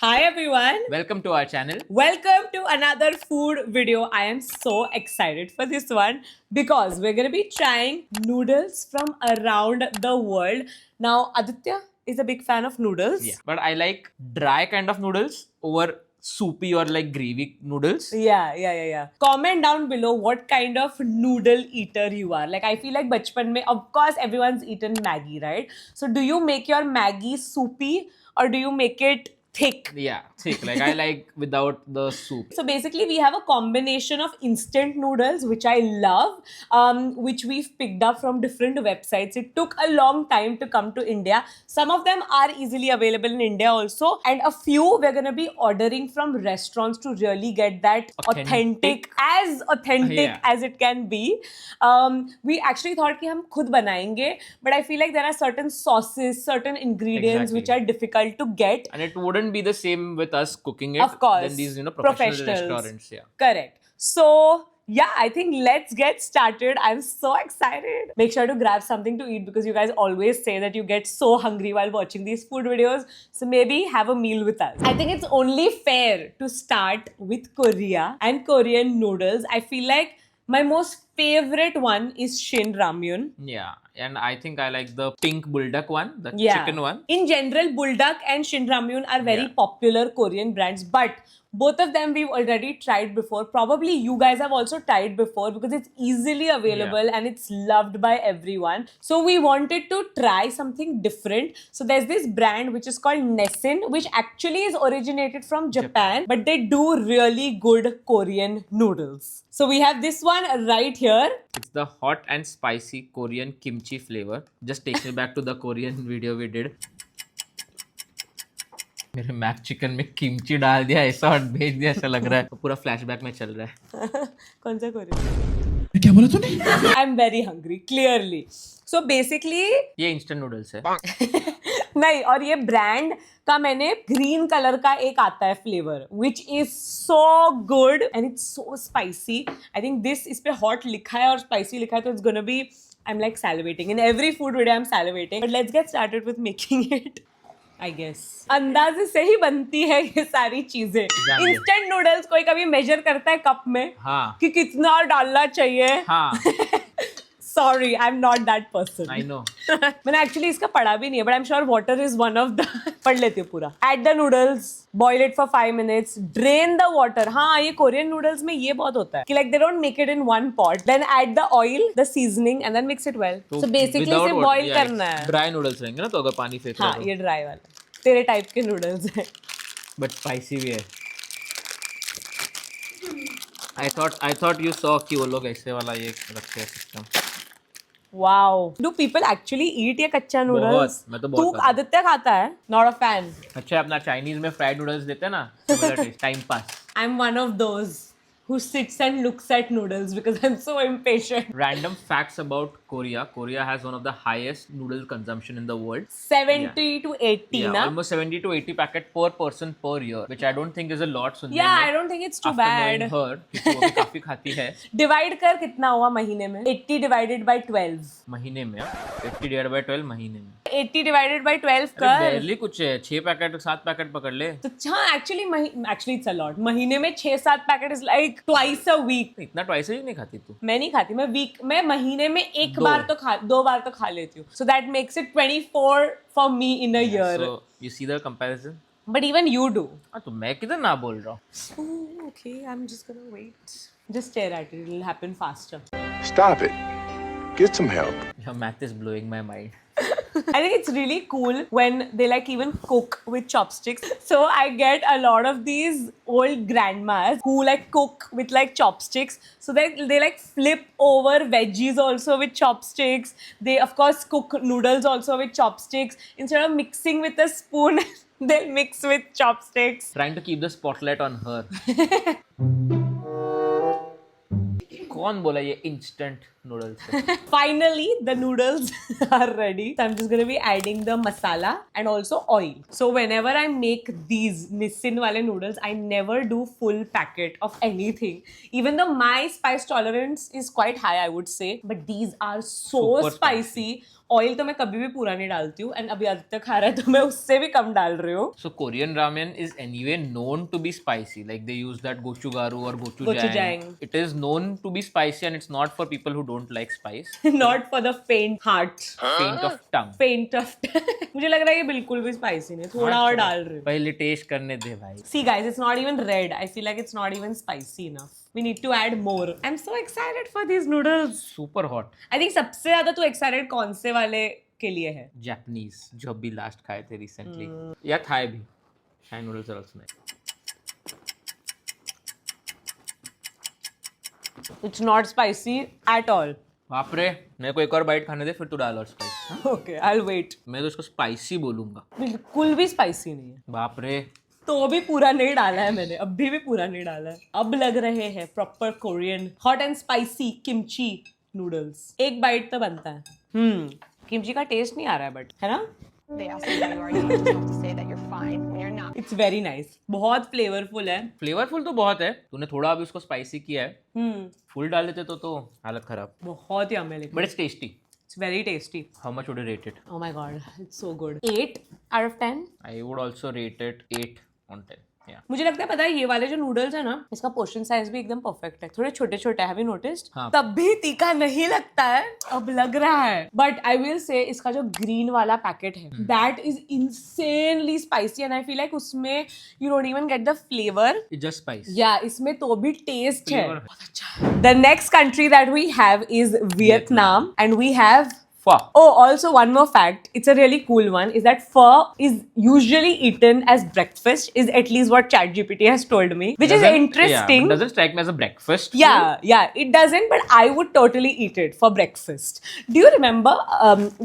Hi everyone. Welcome to our channel. Welcome to another food video. I am so excited for this one because we're going to be trying noodles from around the world. Now, Aditya is a big fan of noodles. Yeah, but I like dry kind of noodles over soupy or like gravy noodles. Yeah. Comment down below what kind of noodle eater you are. Like, I feel like bachpan mein, of course, everyone's eaten Maggie, right? So, do you make your Maggie soupy or do you make it thick? Yeah, thick. Like I like without the soup. So basically, we have a combination of instant noodles, which I love, which we've picked up from different websites. It took a long time to come to India. Some of them are easily available in India also, and a few we're gonna be ordering from restaurants to really get that authentic Yeah. as it can be. We actually thought कि हम खुद बनाएंगे, but I feel like there are certain sauces, certain ingredients Exactly. which are difficult to get. And it wouldn't be the same with us cooking it Of course. than these, professional Professionals. restaurants. Yeah. Correct. So, yeah, I think let's get started. I'm so excited. Make sure to grab something to eat because you guys always say that you get so hungry while watching these food videos. So maybe have a meal with us. I think it's only fair to start with Korea and Korean noodles. I feel like my most favorite one is Shin Ramyun. Yeah. And I think I like the pink bulldog one, the Yeah. chicken one. In general, Buldak and Shin Ramyun are very Yeah. popular Korean brands, but both of them we've already tried before. Probably you guys have also tried before because it's easily available and it's loved by everyone. So we wanted to try something different. So there's this brand which is called Nessin, which actually is originated from Japan, but they do really good Korean noodles. So we have this one right here. It's the hot and spicy Korean kimchi flavor. Just takes me back to the Korean video we did. मेरे Mac chicken में kimchi डाल दिया ऐसा और भेज दिया ऐसा लग रहा है पूरा फ्लैशबैक में चल रहा है कौन सा कोरियन क्या बोला तूने I am very hungry clearly so basically ये इंस्टेंट नूडल्स है नहीं और ये ब्रांड का मैंने ग्रीन कलर का एक आता है flavour which is so good and it's so spicy I think this इस पे हॉट लिखा है और स्पाइसी लिखा है तो it's gonna be I'm like salivating. In every food video, I'm salivating. But let's get started with making it. I guess. अंदाजे से ही बनती है ये सारी चीजें. इंस्टेंट नूडल्स कोई कभी मेजर करता है कप में हाँ. कि कितना डालना चाहिए. हाँ. Sorry, I'm not that person. I know. मैंने actually इसका पढ़ा भी नहीं है, but I'm sure water is one of the. पढ़ लेती हूँ पूरा. Add the noodles, boil it for 5 minutes, drain the water. हाँ, ये Korean noodles में ये बहुत होता है कि like they don't make it in one pot. Then add the oil, the seasoning, and then mix it well. So basically इसे boil करना है. Dry noodles रहेंगे ना तो अगर पानी फेंक हाँ, ये dry वाला. तेरे type के noodles हैं. But spicy भी है. I thought you saw कि वो लोग ऐसे वाला ये रखते हैं system. Wow. Do people actually eat ये कच्चा noodles? बहुत, मैं तो बहुत तू खाता हूँ. आदित्य खाता है? Not a fan. अच्छा अपना चाइनीज में फ्राइड नूडल्स देते हैं ना time pass I'm one of those who sits and looks at noodles because I'm so impatient. Random facts about Korea. Korea has one of the highest noodle consumption in the world. 70 to 80 Yeah, na? almost 70 to 80 packet per person per year, which I don't think is a lot. सुनने Yeah, में. I don't think it's too After bad. knowing her, क्योंकि वो भी काफी खाती है Divide कर कितना हुआ महीने में? 80 divided by 12. महीने में 80 divided by 12 महीने में 80 divided by 12 अरे कर. barely कुछ है 6 पैकेट 7 पैकेट पकड़ ले तो हाँ, actually it's a lot. महीने में 6-7 packet is like twice a week. इतना ट्वाइस ही नहीं खाती तू मैं नहीं खाती. मैं महीने में एक दो. बार तो दो बार तो खा लेती हूँ. So that makes it 24 for me in a year. so you see the comparison But even you do. हाँ तो मैं किधर ना बोल रहा हूँ Oh, okay, I'm just gonna wait. Just stare at it. It'll happen faster. Stop it. Get some help. your math is blowing my mind I think it's really cool when they like even cook with chopsticks. So I get a lot of these old grandmas who like cook with like chopsticks. So they like flip over veggies also with chopsticks. They of course cook noodles also with chopsticks. Instead of mixing with a spoon, they'll mix with chopsticks. trying to keep the spotlight on her कौन बोला ये instant noodles है? Finally, the noodles are ready. So I'm just going to be adding the masala and also oil. So whenever I make these Nissin wale noodles, I never do full packet of anything. Even though my spice tolerance is quite high, I would say. But these are so Super spicy. Oil तो मैं कभी भी पूरा नहीं डालती हूँ, and अभी आदित्य खा रहा है तो मैं उससे भी कम डाल रही हूँ. So Korean ramen is anyway known to be spicy. Like they use that gochugaru or gochujang. Gochujang. It is known to be spicy, and it's not for people who don't like spice. Not for the faint heart. Faint of tongue. Faint of मुझे लग रहा है ये बिल्कुल भी spicy नहीं, थोड़ा और डाल रही हूँ. पहले टेस्ट करने दे भाई. See guys, it's not even red. I feel like it's not even spicy enough. We need to add more. I'm so excited for these noodles. Super hot. I think सबसे ज्यादा तू excited कौन से वाले के लिए है? Japanese जो अभी लास्ट खाए थे recently. या थाई भी. Thai noodles are also nice. It's not spicy at all. बाप रे, मेरे को एक और बाइट खाने दे फिर तू डाल और स्पाइस. Okay, I'll wait. मैं तो इसको स्पाइसी बोलूंगा. बिल्कुल भी स्पाइसी नहीं है. बाप रे. तो भी पूरा नहीं डाला है मैंने, अभी भी पूरा नहीं डाला है. अब लग रहे हैं proper Korean hot and spicy kimchi noodles. एक बाइट तो बनता है. किमची का टेस्ट नहीं आ रहा है बट, है ना? They ask you how you are, you just have to say that you're fine when you're not. It's very nice. बहुत फ्लेवरफुल है. फ्लेवरफुल तो बहुत है. तूने थोड़ा अभी उसको स्पाइसी किया है. फुल डाल देते तो हालत खराब. बहुत यम है लेकिन. But it's tasty. It's very tasty. How much would you rate it? Oh my god, it's so good. 8 out of 10. I would also rate it 8 on 10. Yeah. मुझे लगता है पता है ये वाले जो नूडल्स है ना, इसका पोर्शन साइज भी एकदम परफेक्ट है. थोड़े छोटे छोटे हैव यू नोटिस्ड? हाँ. तब भी तीखा नहीं लगता है. अब लग रहा है. बट आई विल से इसका जो ग्रीन वाला पैकेट है, that is insanely spicy and I feel like उसमें you don't even get the flavour. It's just spice. या इसमें तो भी टेस्ट है. Flavor. बहुत अच्छा. The next country that we have is Vietnam and we have Pho. Oh, also one more fact. It's a really cool one. Is that pho is usually eaten as breakfast. Is at least what ChatGPT has told me, which is Doesn't- interesting. Yeah, doesn't strike me as a breakfast. Yeah, it doesn't. But I would totally eat it for breakfast. Do you remember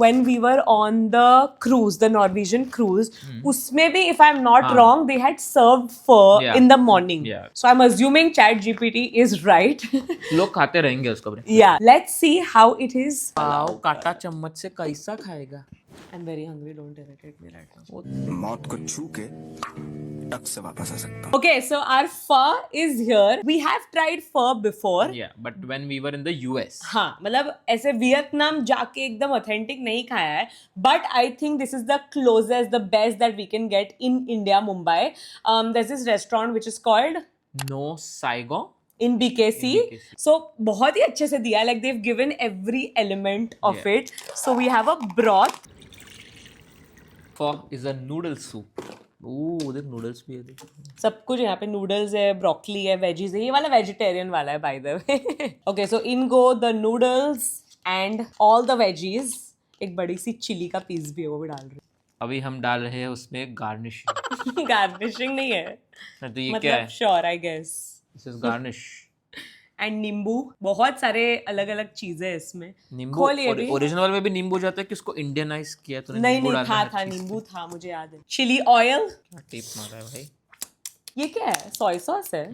when we were on the cruise, the Norwegian cruise? Usme bhi, if I'm not wrong, they had served pho Yeah. in the morning. Yeah. So I'm assuming ChatGPT is right. लोग खाते रहेंगे उसको. Yeah. Let's see how it is. Wow, काटा चम्मच से कैसा खाएगा? I'm very hungry. Don't irritate me right now. मौत को छू के टक से वापस आ सकता हूँ. Okay, so our pho is here. We have tried pho before. Yeah, but when we were in the US. हाँ, मतलब ऐसे वियतनाम जाके एकदम ऑथेंटिक नहीं खाया है. But I think this is the closest, the best that we can get in India, Mumbai. There's this restaurant which is called No Saigon. in BKC. In BKC. So बहुत ही अच्छे से दिया. Like they've given every element of Yeah. it. So we have a broth. Pho is a noodle soup. ओह, उधर noodles भी है देख. सब कुछ यहाँ पे नूडल्स है, ब्रोकली है, वेजीज है. ये वाला वेजिटेरियन वाला है by the way. Okay, so in go the noodles and all the veggies. एक बड़ी सी चिली का पीस भी है, वो भी डाल रही अभी हम डाल रहे हैं उसमें गार्निशिंग. हूँ. गार्निशिंग नहीं है, तो ये क्या मतलब है? Sure I guess. This is garnish. And nimbu. बहुत सारे अलग अलग चीजें हैं इसमें. नींबू खोलिए भी. ओरिजिनल में भी नींबू जाता है कि उसको इंडियनाइज किया तूने? नहीं नींबू नहीं, डालना था है नींबू था, मुझे याद है. Chilli oil. टेप मारा है भाई. ये क्या है? सोया सॉस है.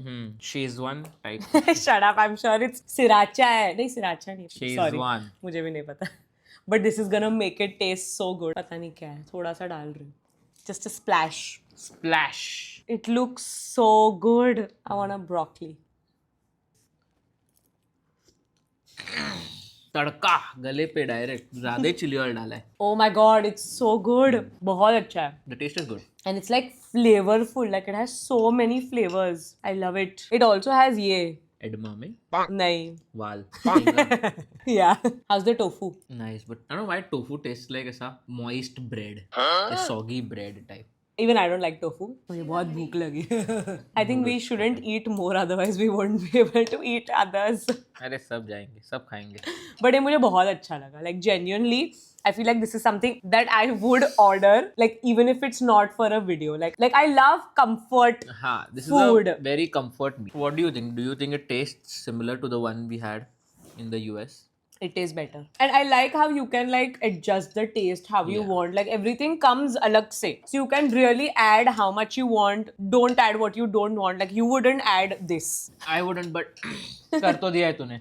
Schezwan type. Shut up, I am sure it's sriracha है. नहीं, सिराचा नहीं, सॉरी, शेजवान. मुझे भी नहीं पता. But this is gonna make it taste so good. पता नहीं क्या है, थोड़ा सा डाल रही हूँ. Just a splash. Splash. It looks so good. I want a broccoli. Tadka गले पे डायरेक्ट. ज्यादा चिली ऑयल डाला है. Oh my god, it's so good. बहुत अच्छा है. The taste is good. And it's like flavorful. Like it has so many flavors. I love it. It also has ये. एडमा में नहीं. वाल. Yeah. How's the tofu? Nice, but I don't know why tofu tastes like ऐसा moist bread, a soggy bread type. Even I don't like tofu. मुझे बहुत भूख लगी. I think we shouldn't eat more, otherwise we won't be able to eat others. अरे सब जाएंगे, सब खाएंगे. But ये मुझे बहुत अच्छा लगा. Like genuinely, I feel like this is something that I would order. Like even if it's not for a video. Like I love comfort. हाँ, this Food. is a very comfort meal. What do you think? Do you think it tastes similar to the one we had in the US? It tastes better. And I like how you can like adjust the taste how you Yeah. want. Like everything comes alag se. So you can really add how much you want. Don't add what you don't want. Like you wouldn't add this. I wouldn't, but कर तो दिया है तूने.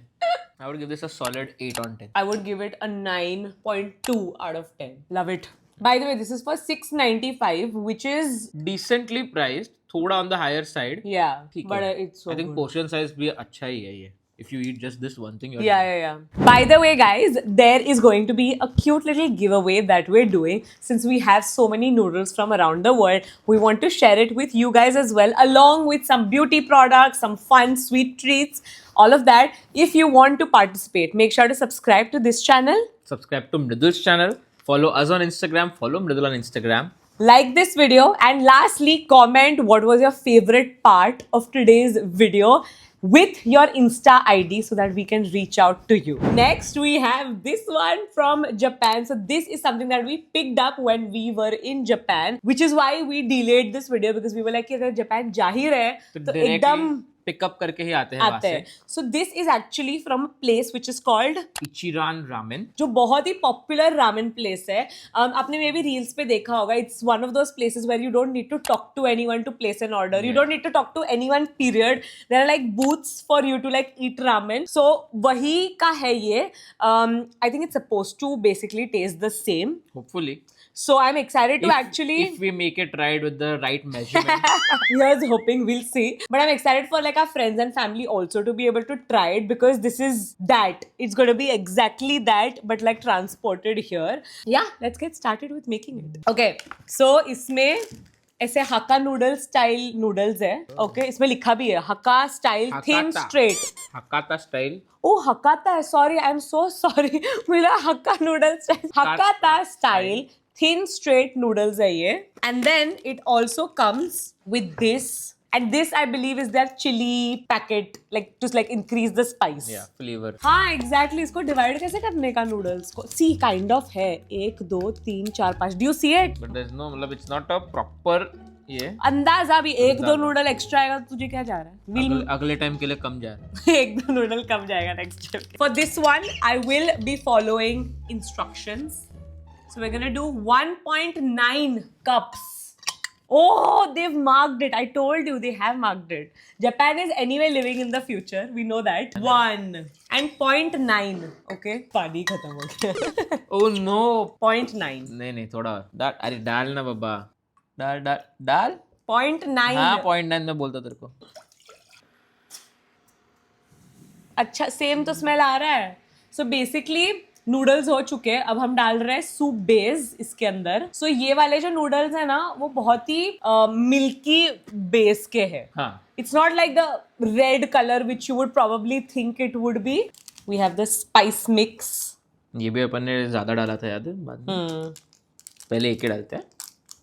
I would give this a solid 8 on 10. I would give it a 9.2 out of 10. Love it. By the way, this is for $6.95, which is Decently priced, थोड़ा on the higher side. yeah, ठीक but है. it's so I think good. portion size भी अच्छा ही है ये. If you eat just this one thing, you're Yeah, yeah, yeah. By the way, guys, there is going to be a cute little giveaway that we're doing. Since we have so many noodles from around the world, we want to share it with you guys as well, along with some beauty products, some fun sweet treats, all of that. If you want to participate, make sure to subscribe to this channel, subscribe to Mridul's channel, follow us on Instagram, follow Mridul on Instagram. like this video, and lastly, comment what was your favorite part of today's video with your Insta ID so that we can reach out to you. Next, we have this one from Japan. So this is something that we picked up when we were in Japan, which is why we delayed this video, because we were like, अगर Japan जा ही रहे तो एकदम pickup करके ही आते हैं वहां आते से. हैं. So this is actually from a place which is called Ichiran Ramen. जो बहुत ही पॉपुलर रामेन प्लेस है. आपने मे बी रील्स पे देखा होगा. It's one of those places where you don't need to talk to anyone to place an order. You don't need to talk to anyone period. There are like booths for you to like eat ramen. So वही का है ये. I think it's suppose to basically taste the same. Hopefully. So I'm excited to actually. If we make it right with the right measurement. Here's hoping, we'll see. But I'm excited for like our friends and family also to be able to try it, because this is that. It's going to be exactly that, but like transported here. Yeah, let's get started with making it. Okay, so इसमें ऐसे Hakka noodle style noodles है. Okay, इसमें लिखा भी है Hakka style thin straight. Hakata style. Oh Hakata है. Sorry, I am so sorry. मिला Hakka noodle style. Hakata style thin straight noodles है ये. And then it also comes with this. And this I believe is their chili packet, like to like increase the spice. Yeah, flavor. हाँ, exactly. इसको divide कैसे करने का noodles को? See, kind of है. 1, 2, 3, 4, 5. Do you see it? But there's no, मतलब it's not a proper ये. अंदाजा भी 1-2 नूडल एक्स्ट्रा आएगा तो तुझे क्या जा रहा है? अगले टाइम के लिए कम जा रहा है. 1-2 नूडल कम जाएगा next time. For this one, I will be following instructions. So we're gonna do 1.9 cups. Oh, they've marked it. I told you they have marked it. Japan is anyway living in the future. We know that. 1 and 0.9. Okay. पानी खत्म हो गया. Oh no. 0.9. नहीं थोड़ा दाल. अरे डाल ना बाबा. डाल. 0.9. हाँ 0.9 में बोलता तेरे को. अच्छा, सेम तो स्मेल आ रहा है. So basically नूडल्स हो चुके हैं. अब हम डाल रहे हैं सूप बेस इसके अंदर. सो ये वाले जो नूडल्स है ना, वो बहुत ही मिल्की बेस के हैं. हाँ. It's not like the red colour which you would probably think it would be. We have the spice mix. ये भी अपन ने ज्यादा डाला था, याद है? बाद में पहले एक ही डालते हैं.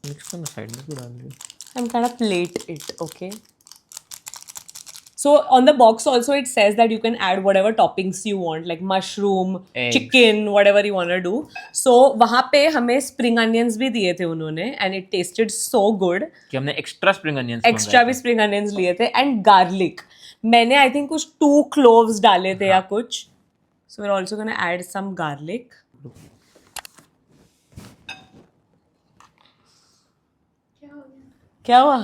मिक्स करना साइड में क्यों डाल रही है? I'm gonna plate it, okay? So on the box also it says that you can add whatever toppings you want, like mushroom, Eggs. chicken, whatever you want to do. So वहाँ पे हमें spring onions भी दिए थे उन्होंने, and it tasted so good. कि हमने extra spring onions Extra भी spring onions लिए थे, and garlic. मैंने I think कुछ 2 cloves डाले थे या कुछ. So we're also gonna add some garlic. क्या हुआ?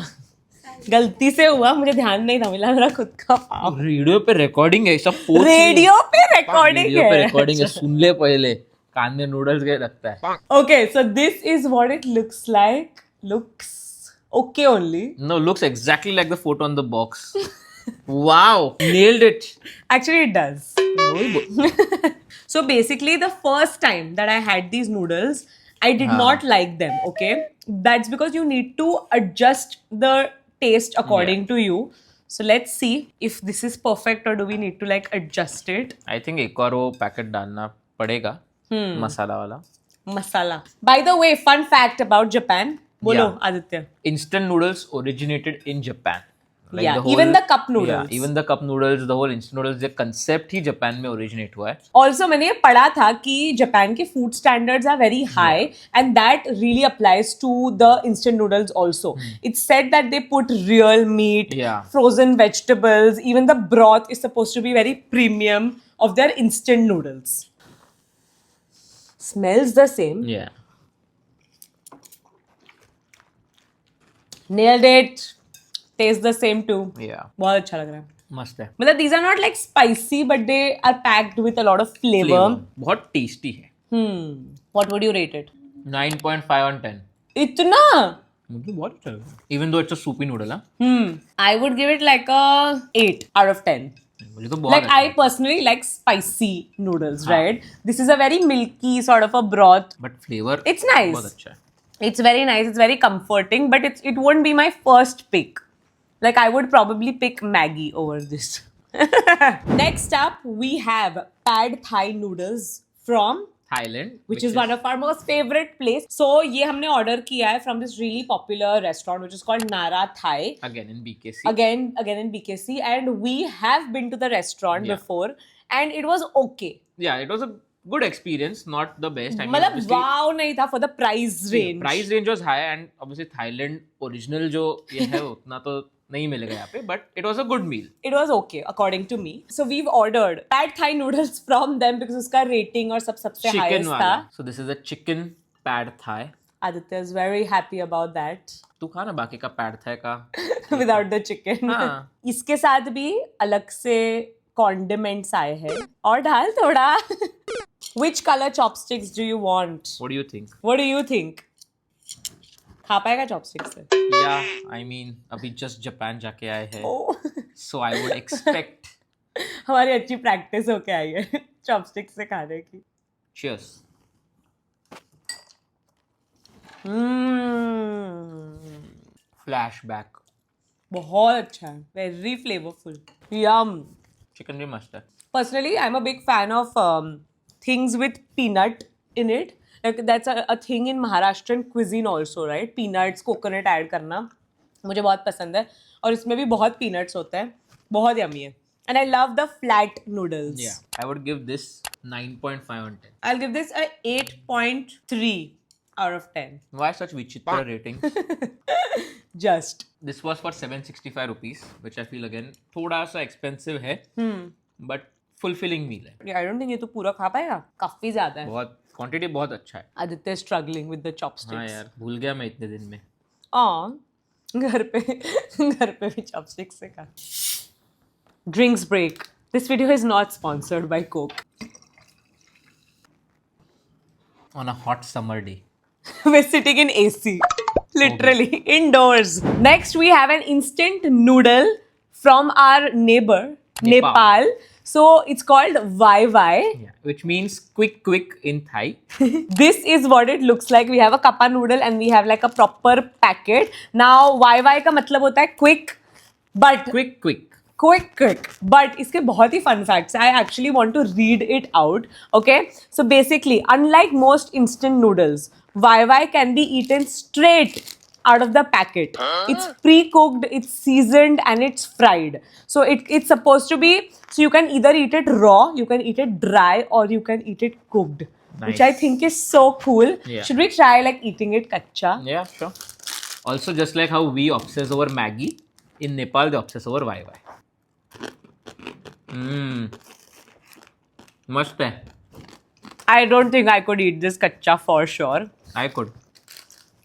गलती से हुआ, मुझे ध्यान नहीं था. मिला मेरा खुद का पाव. रेडियो पे रिकॉर्डिंग है, सब पोस्ट. रेडियो पे रिकॉर्डिंग रेडियो पे है. रिकॉर्डिंग है, सुन ले पहले. कान में नूडल्स के लगता है. Okay, so this is what it looks like. Looks okay only. No, looks exactly like the photo on the box. Wow, nailed it. Actually, it does. So basically, the first time that I had these noodles, I did not like them. Okay, that's because you need to adjust the taste according to you. So let's see if this is perfect or do we need to like adjust it. I think एक और वो packet डालना पड़ेगा मसाला वाला. Masala. By the way, fun fact about Japan. बोलो Aditya. Instant noodles originated in Japan. Like Yeah, the whole, even the cup noodles. Yeah, even the cup noodles, the whole instant noodles, the concept he Japan में originate हुआ है. Also, मैंने ये पढ़ा था कि Japan के food standards are very high, and that really applies to the instant noodles also. It's said that they put real meat, frozen vegetables, even the broth is supposed to be very premium of their instant noodles. Smells the same. Yeah. Nailed it. Taste the same too. Yeah. बहुत अच्छा लग रहा है. मस्त है. मतलब these are not like spicy, but they are packed with a lot of flavor. बहुत tasty है. What would you rate it? 9.5 on 10. इतना? मतलब बहुत अच्छा है. Even though it's a soupy noodle, I would give it like a 8 out of 10. मुझे तो बहुत Like I personally like spicy noodles, right? This is a very milky sort of a broth. But flavour It's nice. बहुत अच्छा है. It's very nice. It's very comforting, but it won't be my first pick. Like I would probably pick Maggi over this. Next up, we have pad Thai noodles from Thailand which is one of our most favorite place. So ये हमने order किया है from this really popular restaurant which is called Nara Thai. Again in BKC. Again in BKC, and we have been to the restaurant Yeah. before, and it was okay. Yeah, it was a good experience, not the best. I mean, मतलब obviously, wow नहीं था for the price range. price range was high, and obviously Thailand original जो ये है उतना तो नहीं मिलेगा यहाँ पे, but it was a good meal. It was okay according to me. So we've ordered pad Thai noodles from them because उसका rating और सबसे Chicken highest वाला. था. So this is a chicken pad Thai. Aditya is very happy about that. तू खा ना बाकी का pad Thai का. Without the chicken. हाँ. इसके साथ भी अलग से condiments आए हैं और डाल थोड़ा. Which color chopsticks do you want? What do you think? What do you think? खा पाएगा chopsticks से? Yeah, I mean अभी just Japan जाके आए हैं, Oh. so I would expect. हमारी अच्छी प्रैक्टिस होके आई है chopsticks से खाने की. Cheers. Flashback. बहुत अच्छा है. Very flavorful. Yum. Chicken भी मस्त है. Personally, I'm a big fan of things with peanut in it. Like that's a thing in Maharashtrian cuisine also, right? Peanuts, coconut add करना मुझे बहुत पसंद है और इसमें भी बहुत peanuts होते हैं. बहुत yummy है. And I love the flat noodles. Yeah, I would give this 9.5 on 10. I'll give this a 8.3 out of 10. Why such vichitra ratings? Just. This was for 765 rupees, which I feel again थोड़ा सा expensive है, but fulfilling meal है. Yeah, I don't think ये तो पूरा खा पाएगा. काफी ज्यादा है. बहुत quantity बहुत अच्छा है. Aditya is struggling with the chopsticks. हाँ यार, भूल गया मैं इतने दिन में. घर पे भी chopsticks से खा. Drinks break. This video is not sponsored by Coke. On a hot summer day. We're sitting in AC. Literally indoors. Next, we have an instant noodle from our neighbor, Nepal. So it's called YY. Yeah, which means quick in Thai. This is what it looks like. We have a kappa noodle and we have like a proper packet. Now YY का मतलब होता है quick, but Quick. quick. But इसके बहुत ही fun facts. I actually want to read it out. Okay. So basically, unlike most instant noodles, YY can be eaten straight out of the packet. It's pre-cooked, it's seasoned, and it's fried. So it's supposed to be, so you can either eat it raw, you can eat it dry, or you can eat it cooked. Which I Nice. think is so cool. Yeah. Should we try like eating it kacha? Yeah, sure. Also, just like how we obsess over Maggi, in Nepal they obsess over YY. मस्त है. I don't think I could eat this kacha for sure. I could.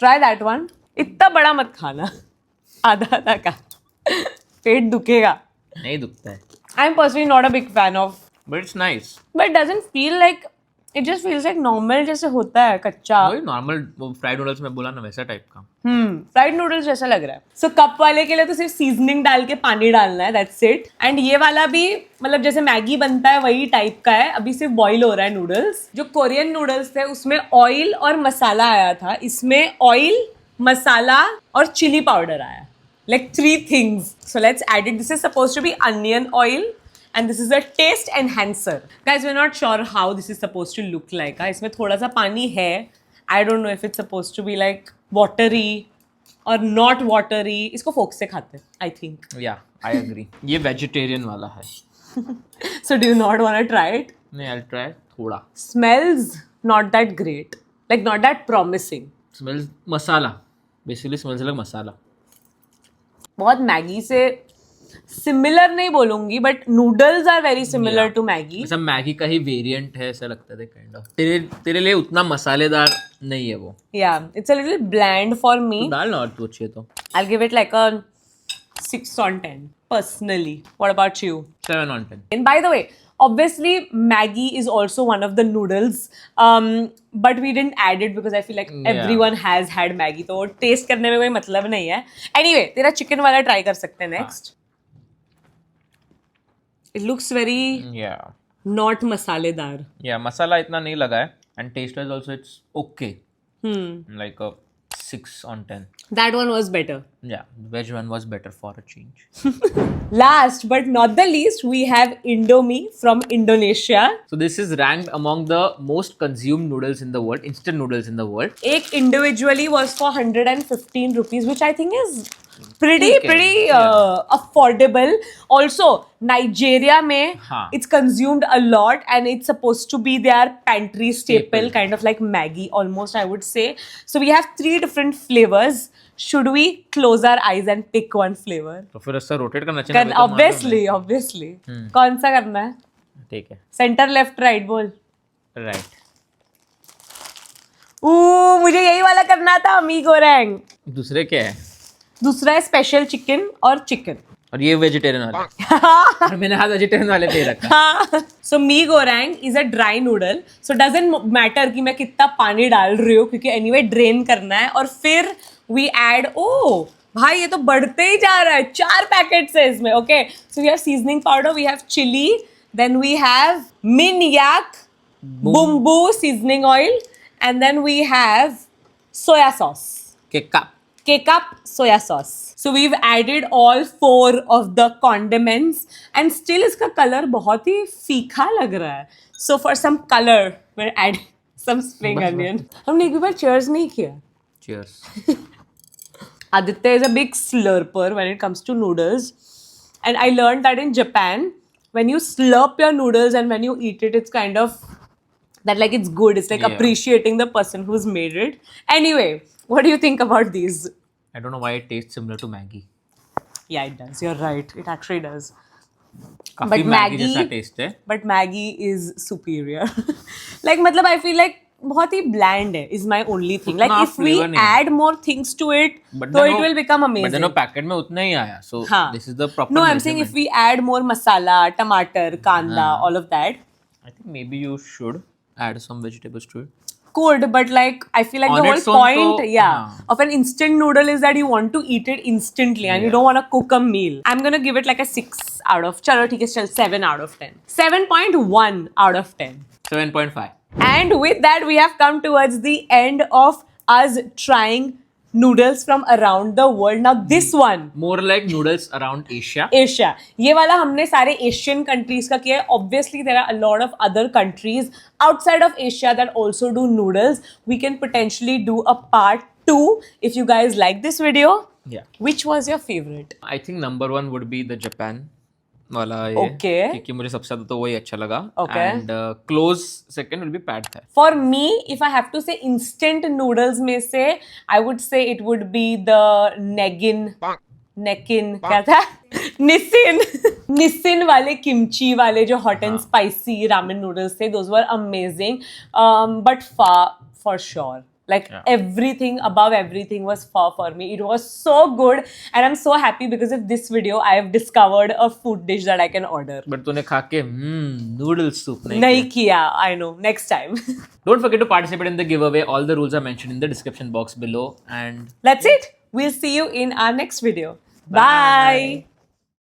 Try that one. इतना बड़ा मत खाना. आधा का. पेट दुखेगा. नहीं दुखता है. I'm personally not a big fan of, But it's nice. but it doesn't feel like, it just feels like normal जैसे होता है कच्चा. वही नॉर्मल फ्राइड नूडल्स में बोला ना वैसा टाइप का. फ्राइड नूडल्स जैसा लग रहा है. सो कप वाले के लिए तो सिर्फ सीजनिंग डाल के पानी डालना है, दैट्स इट. एंड ये वाला भी मतलब जैसे मैगी बनता है वही टाइप का है. अभी सिर्फ बॉईल हो रहा है नूडल्स. जो कोरियन नूडल्स थे उसमें ऑयल और मसाला आया था, इसमें ऑयल, मसाला और चिली पाउडर आया. Like 3 things. So let's add it. This is supposed to be onion oil and this is a taste enhancer. Guys, we're not sure how this is supposed to look like. इसमें थोड़ा सा पानी है. I don't know if it's supposed to be like watery or not watery. इसको फोक से खाते हैं, I think. या आई एग्री. ये वेजिटेरियन वाला है. So do you not want to try it? नहीं, आई ट्राई थोड़ा. Smells not that great. Like not that promising. Smells masala. Basically smells like masala. बहुत मैगी से सिमिलर नहीं बोलूंगी, but noodles are very similar Yeah. To Maggi. ऐसा Maggi का ही variant है ऐसा लगता है काइंड ऑफ. तेरे लिए उतना मसालेदार नहीं है वो. Yeah, it's a little bland for me. तू डाल ना और तू अच्छी है तो. I'll give it like a 6 on 10 personally. What about you? 7 on 10. And by the way, obviously Maggi is also one of the noodles, but we didn't add it because I feel like Yeah. everyone has had Maggi, तो test करने में कोई मतलब नहीं है. Anyway, तेरा chicken वाला try कर सकते हैं next. It looks very Yeah. not masaledar. Yeah, मसाला इतना नहीं लगा है. And taste-wise also it's okay. Like a 6 on 10. That one was better. Yeah, veg one was better for a change. Last but not the least, we have Indomie from Indonesia. So this is ranked among the most consumed noodles in the world, instant noodles in the world. Ek individually was for 115 rupees, which I think is pretty affordable. Also, Nigeria mein हाँ. it's consumed a lot and it's supposed to be their pantry staple, kind of like Maggi almost, I would say. So we have 3 different flavors. Should we close our eyes and pick one flavor? तो फिर ऐसा rotate करना चाहिए ना, Obviously. कौन सा करना है? ठीक है. सेंटर लेफ्ट राइट बोल. Right. मुझे यही वाला करना था, मी गोरैंग. दूसरे क्या है? दूसरा है स्पेशल चिकन और चिकन. और ये वेजिटेरियन वाला. और मैंने हाथ वेजिटेरियन वाले पे रखा. So mi goreng is a dry noodle. So doesn't matter कि मैं कितना पानी डाल रही हूँ, क्योंकि एनीवे ड्रेन करना है. और फिर वी एड भाई ये तो बढ़ते ही जा रहा है. 4 पैकेट्स है इसमें. Okay, so we have seasoning powder, we have chili, then we have minyak bumbu seasoning oil, and then we have soya sauce. K-cup soya sauce. So we've added all 4 of the condiments and still इसका color बहुत ही फीका लग रहा है. So for some color, we're adding some spring onion. हमने एक भी बार cheers नहीं किया. Cheers. Aditya is a big slurper when it comes to noodles. And I learned that in Japan, when you slurp your noodles and when you eat it, it's kind of that like it's good. It's like Yeah. appreciating the person who's made it. Anyway, what do you think about these? I don't know why it tastes similar to Maggi. Yeah, it does. You're right. It actually does. काफी But Maggi Maggi- जैसा test है. But Maggi is superior. Like, मतलब I feel like बहुत ही bland है. Is my only thing. Like, उतना if we flavor नहीं है. add more things to it, But so then it वो- will become But amazing. then वो packet में उतना ही आया. So हाँ. this is the proper. No, I'm saying if we add more masala, tomato, kanda, all of that, I think maybe you should add some vegetables to it. could, but like I feel like On the whole its own point, तो, of an instant noodle is that you want to eat it instantly and you don't want to cook a meal. I'm gonna give it like a 6 out of. Chalo, theek hai, chal 7 out of 10. 7.1 out of 10. 7.5. And with that, we have come towards the end of us trying noodles from around the world. Now this one, More like noodles around Asia. Asia. ये वाला हमने सारे Asian countries का किया है. Obviously, there are a lot of other countries outside of Asia that also do noodles. We can potentially do a part 2 if you guys like this video. Yeah. Which was your favorite? I think number 1 would be the Japan वाला ये. Okay. क्योंकि मुझे सबसे ज्यादा तो वही अच्छा लगा. Okay. And close second will be Pad Thai. For me, if I have to say instant noodles में से, I would say it would be the Nekin क्या था? Nissin वाले kimchi वाले जो hot and spicy ramen noodles थे, those were amazing. But for sure. Like everything above everything was far for me. It was so good and I'm so happy because of this video I have discovered a food dish that I can order. But तूने खा के noodle soup नहीं किया. I know. Next time. Don't forget to participate in the giveaway. All the rules are mentioned in the description box below. And That's it. We'll see you in our next video. Bye.